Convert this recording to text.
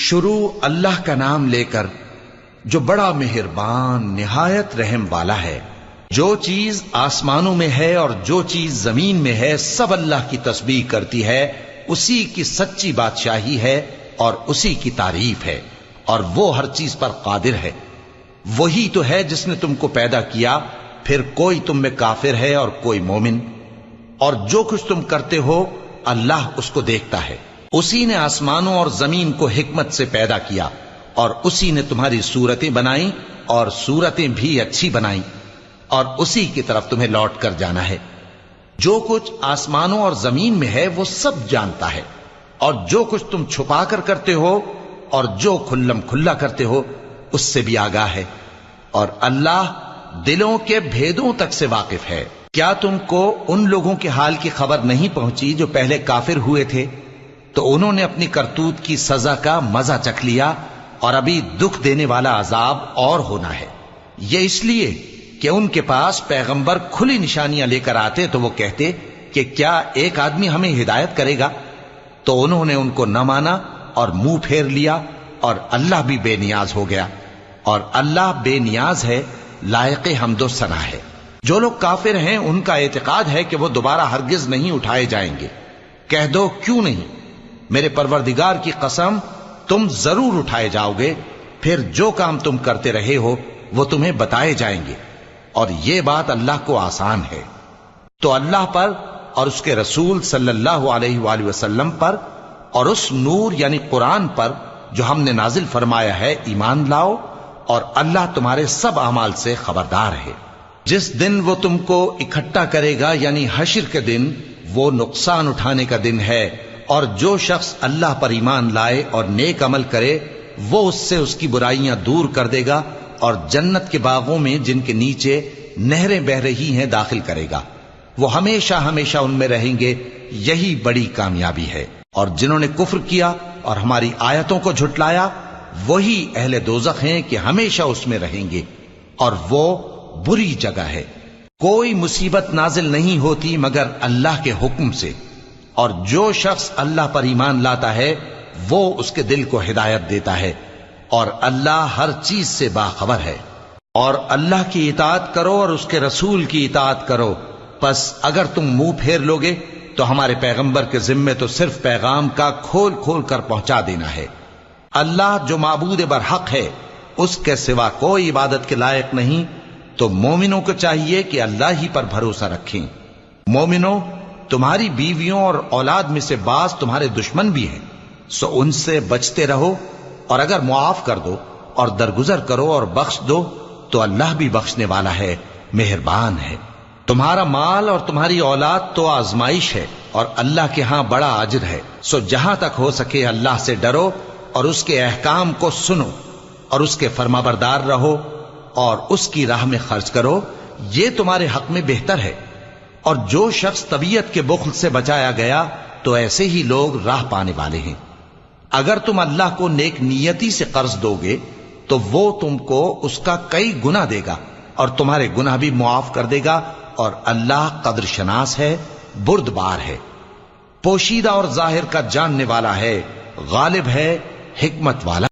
شروع اللہ کا نام لے کر جو بڑا مہربان نہایت رحم والا ہے۔ جو چیز آسمانوں میں ہے اور جو چیز زمین میں ہے سب اللہ کی تسبیح کرتی ہے، اسی کی سچی بادشاہی ہے اور اسی کی تعریف ہے، اور وہ ہر چیز پر قادر ہے۔ وہی تو ہے جس نے تم کو پیدا کیا، پھر کوئی تم میں کافر ہے اور کوئی مومن، اور جو کچھ تم کرتے ہو اللہ اس کو دیکھتا ہے۔ اسی نے آسمانوں اور زمین کو حکمت سے پیدا کیا، اور اسی نے تمہاری صورتیں بنائیں اور صورتیں بھی اچھی بنائیں، اور اسی کی طرف تمہیں لوٹ کر جانا ہے۔ جو کچھ آسمانوں اور زمین میں ہے وہ سب جانتا ہے، اور جو کچھ تم چھپا کر کرتے ہو اور جو کھلم کھلا کرتے ہو اس سے بھی آگاہ ہے، اور اللہ دلوں کے بھیدوں تک سے واقف ہے۔ کیا تم کو ان لوگوں کے حال کی خبر نہیں پہنچی جو پہلے کافر ہوئے تھے؟ تو انہوں نے اپنی کرتوت کی سزا کا مزہ چکھ لیا، اور ابھی دکھ دینے والا عذاب اور ہونا ہے۔ یہ اس لیے کہ ان کے پاس پیغمبر کھلی نشانیاں لے کر آتے تو وہ کہتے کہ کیا ایک آدمی ہمیں ہدایت کرے گا؟ تو انہوں نے ان کو نہ مانا اور منہ پھیر لیا، اور اللہ بھی بے نیاز ہو گیا، اور اللہ بے نیاز ہے، لائق حمد و ثنا ہے۔ جو لوگ کافر ہیں ان کا اعتقاد ہے کہ وہ دوبارہ ہرگز نہیں اٹھائے جائیں گے۔ کہہ دو کیوں نہیں؟ میرے پروردگار کی قسم تم ضرور اٹھائے جاؤ گے، پھر جو کام تم کرتے رہے ہو وہ تمہیں بتائے جائیں گے، اور یہ بات اللہ کو آسان ہے۔ تو اللہ پر اور اس کے رسول صلی اللہ علیہ وآلہ وسلم پر اور اس نور یعنی قرآن پر جو ہم نے نازل فرمایا ہے ایمان لاؤ، اور اللہ تمہارے سب اعمال سے خبردار ہے۔ جس دن وہ تم کو اکٹھا کرے گا یعنی حشر کے دن، وہ نقصان اٹھانے کا دن ہے، اور جو شخص اللہ پر ایمان لائے اور نیک عمل کرے وہ اس سے اس کی برائیاں دور کر دے گا، اور جنت کے باغوں میں جن کے نیچے نہریں بہ رہی ہیں داخل کرے گا۔ وہ ہمیشہ ہمیشہ ان میں رہیں گے، یہی بڑی کامیابی ہے۔ اور جنہوں نے کفر کیا اور ہماری آیتوں کو جھٹلایا وہی اہل دوزخ ہیں کہ ہمیشہ اس میں رہیں گے، اور وہ بری جگہ ہے۔ کوئی مصیبت نازل نہیں ہوتی مگر اللہ کے حکم سے، اور جو شخص اللہ پر ایمان لاتا ہے وہ اس کے دل کو ہدایت دیتا ہے، اور اللہ ہر چیز سے باخبر ہے۔ اور اللہ کی اطاعت کرو اور اس کے رسول کی اطاعت کرو، پس اگر تم منہ پھیر لوگے تو ہمارے پیغمبر کے ذمے تو صرف پیغام کا کھول کھول کر پہنچا دینا ہے۔ اللہ جو معبود برحق ہے اس کے سوا کوئی عبادت کے لائق نہیں، تو مومنوں کو چاہیے کہ اللہ ہی پر بھروسہ رکھیں۔ مومنوں، تمہاری بیویوں اور اولاد میں سے بعض تمہارے دشمن بھی ہیں، سو ان سے بچتے رہو، اور اگر معاف کر دو اور درگزر کرو اور بخش دو تو اللہ بھی بخشنے والا ہے، مہربان ہے۔ تمہارا مال اور تمہاری اولاد تو آزمائش ہے، اور اللہ کے ہاں بڑا اجر ہے، سو جہاں تک ہو سکے اللہ سے ڈرو اور اس کے احکام کو سنو، اور اس کے فرمانبردار رہو، اور اس کی راہ میں خرچ کرو، یہ تمہارے حق میں بہتر ہے۔ اور جو شخص طبیعت کے بخل سے بچایا گیا تو ایسے ہی لوگ راہ پانے والے ہیں۔ اگر تم اللہ کو نیک نیتی سے قرض دو گے تو وہ تم کو اس کا کئی گنا دے گا، اور تمہارے گناہ بھی معاف کر دے گا، اور اللہ قدر شناس ہے، بردبار ہے، پوشیدہ اور ظاہر کا جاننے والا ہے، غالب ہے، حکمت والا۔